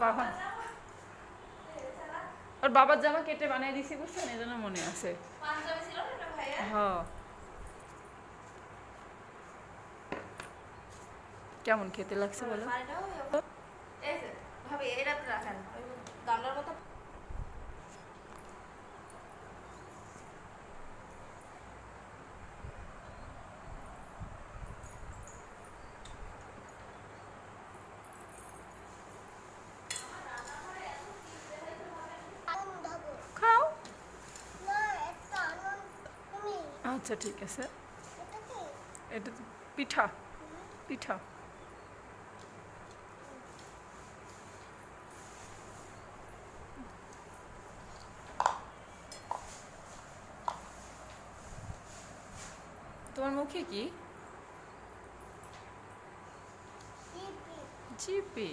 বাবা ওর বাবার জামা কেটে বানিয়ে দিছি বুঝছেন, এই জন্য মনে আছে। হ্যাঁ, কেমন খেতে লাগছে বলো? খাও। আচ্ছা ঠিক আছে। এটা তো পিঠা, পিঠা। তোমার মুখে কি? জিপি।